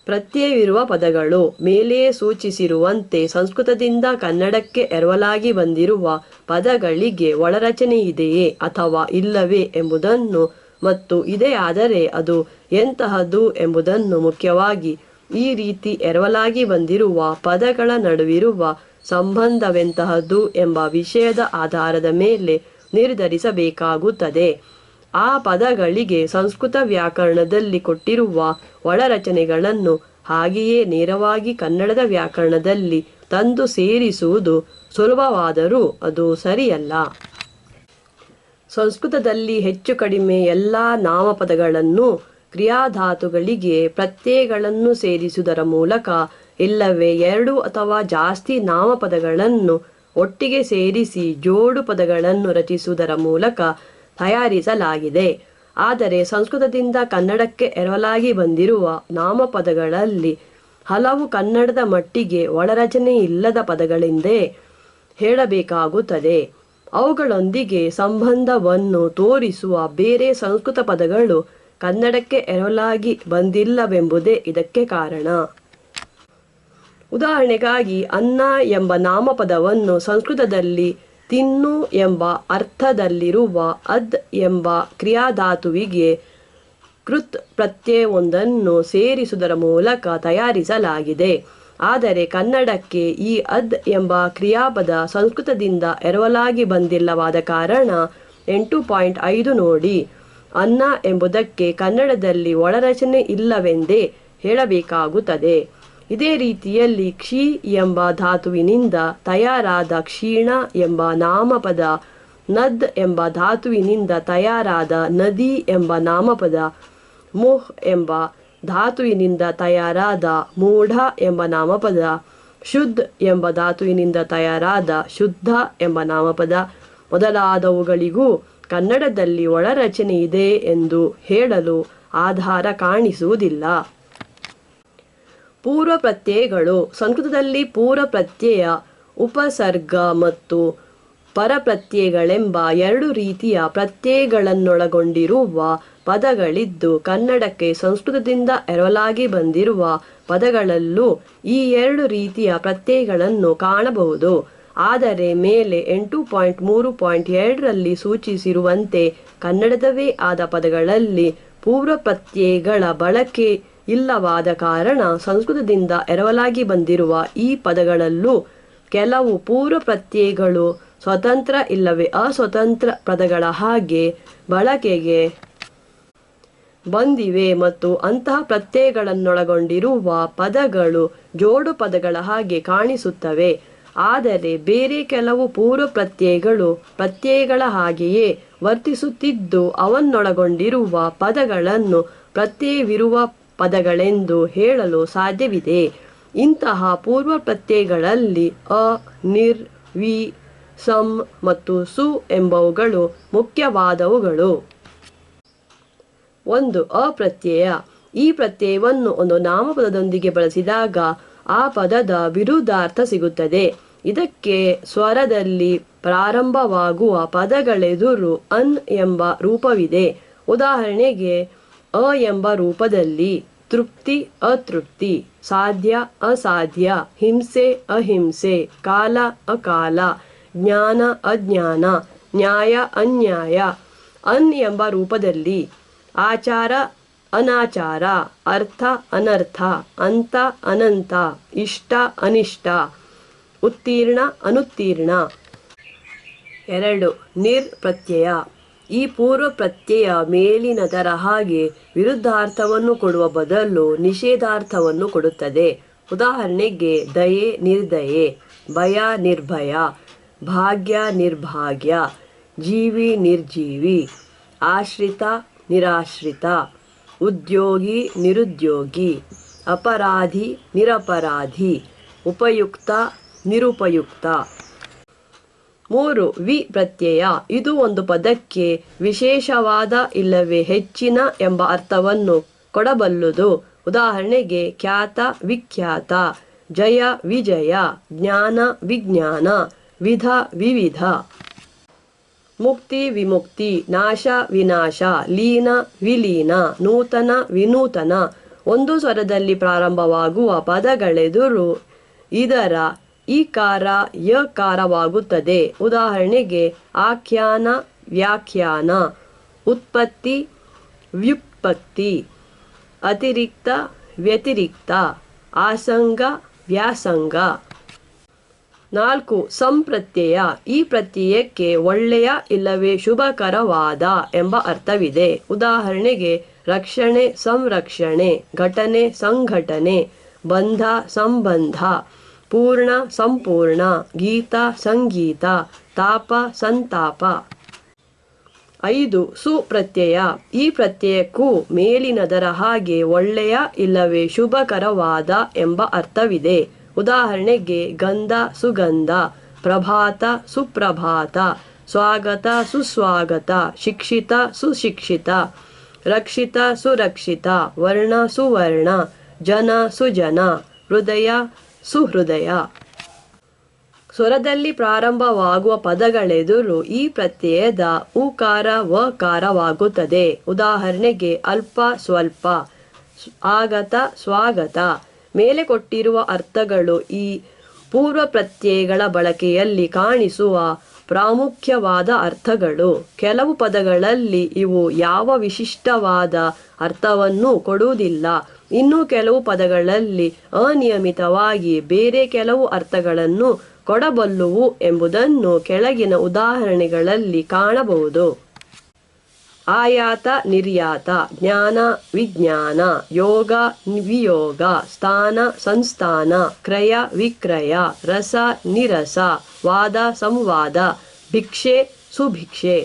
ಪ್ರತ್ಯಯವಿರುವ ಪದಗಳು. ಮೇಲೆಯೇ ಸೂಚಿಸಿರುವಂತೆ ಸಂಸ್ಕೃತದಿಂದ ಕನ್ನಡಕ್ಕೆ ಎರವಲಾಗಿ ಬಂದಿರುವ ಪದಗಳಿಗೆ ಒಳರಚನೆಯಿದೆಯೇ ಅಥವಾ ಇಲ್ಲವೇ ಎಂಬುದನ್ನು ಮತ್ತು ಇದೇ ಆದರೆ ಅದು ಎಂತಹದ್ದು ಎಂಬುದನ್ನು ಮುಖ್ಯವಾಗಿ ಈ ರೀತಿ ಎರವಲಾಗಿ ಬಂದಿರುವ ಪದಗಳ ನಡುವಿರುವ ಸಂಬಂಧವೆಂತಹದ್ದು ಎಂಬ ವಿಷಯದ ಆಧಾರದ ಮೇಲೆ ನಿರ್ಧರಿಸಬೇಕಾಗುತ್ತದೆ. ಆ ಪದಗಳಿಗೆ ಸಂಸ್ಕೃತ ವ್ಯಾಕರಣದಲ್ಲಿ ಕೊಟ್ಟಿರುವ ಒಳರಚನೆಗಳನ್ನು ಹಾಗೆಯೇ ನೇರವಾಗಿ ಕನ್ನಡದ ವ್ಯಾಕರಣದಲ್ಲಿ ತಂದು ಸೇರಿಸುವುದು ಸುಲಭವಾದರೂ ಅದು ಸರಿಯಲ್ಲ. ಸಂಸ್ಕೃತದಲ್ಲಿ ಹೆಚ್ಚು ಕಡಿಮೆ ಎಲ್ಲ ನಾಮಪದಗಳನ್ನು ಕ್ರಿಯಾಧಾತುಗಳಿಗೆ ಪ್ರತ್ಯಯಗಳನ್ನು ಸೇರಿಸುವುದರ ಮೂಲಕ ಇಲ್ಲವೇ 2 ಅಥವಾ ಜಾಸ್ತಿ ನಾಮಪದಗಳನ್ನು ಒಟ್ಟಿಗೆ ಸೇರಿಸಿ ಜೋಡು ಪದಗಳನ್ನು ರಚಿಸುವುದರ ಮೂಲಕ ತಯಾರಿಸಲಾಗಿದೆ. ಆದರೆ ಸಂಸ್ಕೃತದಿಂದ ಕನ್ನಡಕ್ಕೆ ಎರವಲಾಗಿ ಬಂದಿರುವ ನಾಮಪದಗಳಲ್ಲಿ ಹಲವು ಕನ್ನಡದ ಮಟ್ಟಿಗೆ ಒಳರಚನೆ ಇಲ್ಲದ ಪದಗಳೆಂದೇ ಹೇಳಬೇಕಾಗುತ್ತದೆ. ಅವುಗಳೊಂದಿಗೆ ಸಂಬಂಧವನ್ನು ತೋರಿಸುವ ಬೇರೆ ಸಂಸ್ಕೃತ ಪದಗಳು ಕನ್ನಡಕ್ಕೆ ಎರವಲಾಗಿ ಬಂದಿಲ್ಲವೆಂಬುದೇ ಇದಕ್ಕೆ ಕಾರಣ. ಉದಾಹರಣೆಗಾಗಿ ಅನ್ನ ಎಂಬ ನಾಮಪದವನ್ನು ಸಂಸ್ಕೃತದಲ್ಲಿ ತಿನ್ನು ಎಂಬ ಅರ್ಥದಲ್ಲಿರುವ ಅದ್ ಎಂಬ ಕ್ರಿಯಾಧಾತುವಿಗೆ ಕೃತ್ ಪ್ರತ್ಯಯವೊಂದನ್ನು ಸೇರಿಸುವುದರ ಮೂಲಕ ತಯಾರಿಸಲಾಗಿದೆ. ಆದರೆ ಕನ್ನಡಕ್ಕೆ ಈ ಅದ್ ಎಂಬ ಕ್ರಿಯಾಪದ ಸಂಸ್ಕೃತದಿಂದ ಎರವಲಾಗಿ ಬಂದಿಲ್ಲವಾದ ಕಾರಣ 8.5 ನೋಡಿ. ಅನ್ನ ಎಂಬುದಕ್ಕೆ ಕನ್ನಡದಲ್ಲಿ ಒಳರಚನೆ ಇಲ್ಲವೆಂದೇ ಹೇಳಬೇಕಾಗುತ್ತದೆ. ಇದೇ ರೀತಿಯಲ್ಲಿ ಕ್ಷಿ ಎಂಬ ಧಾತುವಿನಿಂದ ತಯಾರಾದ ಕ್ಷೀಣ ಎಂಬ ನಾಮಪದ, ನದ್ ಎಂಬ ಧಾತುವಿನಿಂದ ತಯಾರಾದ ನದಿ ಎಂಬ ನಾಮಪದ, ಮುಹ್ ಎಂಬ ಧಾತುವಿನಿಂದ ತಯಾರಾದ ಮೂಢ ಎಂಬ ನಾಮಪದ, ಶುದ್ಧ ಎಂಬ ಧಾತುವಿನಿಂದ ತಯಾರಾದ ಶುದ್ಧ ಎಂಬ ನಾಮಪದ ಮೊದಲಾದವುಗಳಿಗೂ ಕನ್ನಡದಲ್ಲಿ ಒಳರಚನೆ ಇದೆ ಎಂದು ಹೇಳಲು ಆಧಾರ ಕಾಣಿಸುವುದಿಲ್ಲ. ಪೂರ್ವ ಪ್ರತ್ಯಯಗಳು. ಸಂಸ್ಕೃತದಲ್ಲಿ ಪೂರ್ವ ಪ್ರತ್ಯಯ, ಉಪಸರ್ಗ ಮತ್ತು ಪರಪ್ರತ್ಯಯಗಳೆಂಬ 2 ರೀತಿಯ ಪ್ರತ್ಯಯಗಳನ್ನೊಳಗೊಂಡಿರುವ ಪದಗಳಿದ್ದು, ಕನ್ನಡಕ್ಕೆ ಸಂಸ್ಕೃತದಿಂದ ಎರವಲಾಗಿ ಬಂದಿರುವ ಪದಗಳಲ್ಲೂ ಈ 2 ರೀತಿಯ ಪ್ರತ್ಯಯಗಳನ್ನು ಕಾಣಬಹುದು. ಆದರೆ ಮೇಲೆ 8.3.2ರಲ್ಲಿ ಸೂಚಿಸಿರುವಂತೆ ಕನ್ನಡದವೇ ಆದ ಪದಗಳಲ್ಲಿ ಪೂರ್ವ ಪ್ರತ್ಯಯಗಳ ಬಳಕೆ ಇಲ್ಲವಾದ ಕಾರಣ ಸಂಸ್ಕೃತದಿಂದ ಎರವಲಾಗಿ ಬಂದಿರುವ ಈ ಪದಗಳಲ್ಲೂ ಕೆಲವು ಪೂರ್ವ ಪ್ರತ್ಯಯಗಳು ಸ್ವತಂತ್ರ ಇಲ್ಲವೇ ಅಸ್ವತಂತ್ರ ಪದಗಳ ಹಾಗೆ ಬಳಕೆಗೆ ಬಂದಿವೆ ಮತ್ತು ಅಂತಹ ಪ್ರತ್ಯಯಗಳನ್ನೊಳಗೊಂಡಿರುವ ಪದಗಳು ಜೋಡು ಪದಗಳ ಹಾಗೆ ಕಾಣಿಸುತ್ತವೆ. ಆದರೆ ಬೇರೆ ಕೆಲವು ಪೂರ್ವ ಪ್ರತ್ಯಯಗಳು ಪ್ರತ್ಯಯಗಳ ಹಾಗೆಯೇ ವರ್ತಿಸುತ್ತಿದ್ದು ಅವನ್ನೊಳಗೊಂಡಿರುವ ಪದಗಳನ್ನು ಪ್ರತ್ಯಯವಿರುವ ಪದಗಳೆಂದು ಹೇಳಲು ಸಾಧ್ಯವಿದೆ. ಇಂತಹ ಪೂರ್ವ ಪ್ರತ್ಯಯಗಳಲ್ಲಿ ಅ, ನಿರ್, ವಿ, ಸಂ ಮತ್ತು ಸು ಎಂಬವುಗಳು ಮುಖ್ಯವಾದವುಗಳು. 1. ಅಪ್ರತ್ಯಯ. ಈ ಪ್ರತ್ಯಯವನ್ನು ಒಂದು ನಾಮಪದದೊಂದಿಗೆ ಬಳಸಿದಾಗ ಆ ಪದದ ವಿರುದ್ಧಾರ್ಥ ಸಿಗುತ್ತದೆ. ಇದಕ್ಕೆ ಸ್ವರದಲ್ಲಿ ಪ್ರಾರಂಭವಾಗುವ ಪದಗಳೆದುರು ಅನ್ ಎಂಬ ರೂಪವಿದೆ. ಉದಾಹರಣೆಗೆ ಅ ಎಂಬ ರೂಪದಲ್ಲಿ ತೃಪ್ತಿ ಅತೃಪ್ತಿ, ಸಾಧ್ಯ ಅಸಾಧ್ಯ, ಹಿಂಸೆ ಅಹಿಂಸೆ, ಕಾಲ ಅಕಾಲ, ಜ್ಞಾನ ಅಜ್ಞಾನ, ನ್ಯಾಯ ಅನ್ಯಾಯ. ಅನ್ ಎಂಬ ರೂಪದಲ್ಲಿ ಆಚಾರ ಅನಾಚಾರ, ಅರ್ಥ ಅನರ್ಥ, ಅಂತ ಅನಂತ, ಇಷ್ಟ ಅನಿಷ್ಟ, ಉತ್ತೀರ್ಣ ಅನುತ್ತೀರ್ಣ. 2. ನಿರ್ ಪ್ರತ್ಯಯ. ಈ ಪೂರ್ವ ಪ್ರತ್ಯಯ ಮೇಲಿನದರ ಹಾಗೆ ವಿರುದ್ಧಾರ್ಥವನ್ನು ಕೊಡುವ ಬದಲು ನಿಷೇಧಾರ್ಥವನ್ನು ಕೊಡುತ್ತದೆ. ಉದಾಹರಣೆಗೆ ದಯೆ ನಿರ್ದಯೆ, ಭಯ ನಿರ್ಭಯ, ಭಾಗ್ಯ ನಿರ್ಭಾಗ್ಯ, ಜೀವಿ ನಿರ್ಜೀವಿ, ಆಶ್ರಿತ ನಿರಾಶ್ರಿತ, ಉದ್ಯೋಗಿ ನಿರುದ್ಯೋಗಿ, ಅಪರಾಧಿ ನಿರಪರಾಧಿ, ಉಪಯುಕ್ತ ನಿರುಪಯುಕ್ತ. 3. ವಿ ಪ್ರತ್ಯಯ. ಇದು ಒಂದು ಪದಕ್ಕೆ ವಿಶೇಷವಾದ ಇಲ್ಲವೇ ಹೆಚ್ಚಿನ ಎಂಬ ಅರ್ಥವನ್ನು ಕೊಡಬಲ್ಲುದು. ಉದಾಹರಣೆಗೆ ಖ್ಯಾತ ವಿಖ್ಯಾತ, ಜಯ ವಿಜಯ, ಜ್ಞಾನ ವಿಜ್ಞಾನ, ವಿಧ ವಿವಿಧ. ಮುಕ್ತಿ ವಿಮುಕ್ತಿ, ನಾಶ ವಿನಾಶ, ಲೀನ ವಿಲೀನ, ನೂತನ ವಿನೂತನ, ಒಂದು ಸ್ವರದಲ್ಲಿ ಪ್ರಾರಂಭವಾಗುವ ಪದಗಳೆದುರು ಇದರ ಈಕಾರ ಯಕಾರವಾಗುತ್ತದೆ. ಉದಾಹರಣೆಗೆ ಆಖ್ಯಾನ, ವ್ಯಾಖ್ಯಾನ, ಉತ್ಪತ್ತಿ, ವ್ಯುತ್ಪತ್ತಿ, ಅತಿರಿಕ್ತ, ವ್ಯತಿರಿಕ್ತ, ಆಸಂಗ, ವ್ಯಾಸಂಗ. 4. ಸಂಪ್ರತ್ಯಯ. ಈ ಪ್ರತ್ಯಯಕ್ಕೆ ಒಳ್ಳೆಯ ಇಲ್ಲವೇ ಶುಭಕರವಾದ ಎಂಬ ಅರ್ಥವಿದೆ. ಉದಾಹರಣೆಗೆ ರಕ್ಷಣೆ, ಸಂರಕ್ಷಣೆ, ಘಟನೆ, ಸಂಘಟನೆ, ಬಂಧ, ಸಂಬಂಧ, ಪೂರ್ಣ, ಸಂಪೂರ್ಣ, ಗೀತ, ಸಂಗೀತ, ತಾಪ, ಸಂತಾಪ. 5. ಸುಪ್ರತ್ಯಯ. ಈ ಪ್ರತ್ಯಯಕ್ಕೂ ಮೇಲಿನದರ ಹಾಗೆ ಒಳ್ಳೆಯ ಇಲ್ಲವೇ ಶುಭಕರವಾದ ಎಂಬ ಅರ್ಥವಿದೆ. ಉದಾಹರಣೆಗೆ ಗಂಧ, ಸುಗಂಧ, ಪ್ರಭಾತ, ಸುಪ್ರಭಾತ, ಸ್ವಾಗತ, ಸುಸ್ವಾಗತ, ಶಿಕ್ಷಿತ, ಸುಶಿಕ್ಷಿತ, ರಕ್ಷಿತ, ಸುರಕ್ಷಿತ, ವರ್ಣ, ಸುವರ್ಣ, ಜನ, ಸುಜನ, ಹೃದಯ, ಸುಹೃದಯ. ಸ್ವರದಲ್ಲಿ ಪ್ರಾರಂಭವಾಗುವ ಪದಗಳೆದುರು ಈ ಪ್ರತ್ಯಯದ ಉಕಾರ ವಕಾರವಾಗುತ್ತದೆ. ಉದಾಹರಣೆಗೆ ಅಲ್ಪ, ಸ್ವಲ್ಪ, ಆಗತ, ಸ್ವಾಗತ. ಮೇಲೆ ಕೊಟ್ಟಿರುವ ಅರ್ಥಗಳು ಈ ಪೂರ್ವ ಪ್ರತ್ಯಯಗಳ ಬಳಕೆಯಲ್ಲಿ ಕಾಣಿಸುವ ಪ್ರಾಮುಖ್ಯವಾದ ಅರ್ಥಗಳು. ಕೆಲವು ಪದಗಳಲ್ಲಿ ಇವು ಯಾವ ವಿಶಿಷ್ಟವಾದ ಅರ್ಥವನ್ನೂ ಕೊಡುವುದಿಲ್ಲ. ಇನ್ನು ಕೆಲವು ಪದಗಳಲ್ಲಿ ಅನಿಯಮಿತವಾಗಿ ಬೇರೆ ಕೆಲವು ಅರ್ಥಗಳನ್ನು ಕೊಡಬಲ್ಲುವು ಎಂಬುದನ್ನು ಕೆಳಗಿನ ಉದಾಹರಣೆಗಳಲ್ಲಿ ಕಾಣಬಹುದು. ಆಯಾತ, ನಿರ್ಯಾತ, ಜ್ಞಾನ, ವಿಜ್ಞಾನ, ಯೋಗ, ವಿಯೋಗ, ಸ್ಥಾನ, ಸಂಸ್ಥಾನ, ಕ್ರಯ, ವಿಕ್ರಯ, ರಸ, ನಿರಸ, ವಾದ, ಸಂವಾದ, ಭಿಕ್ಷೆ, ಸುಭಿಕ್ಷೆ.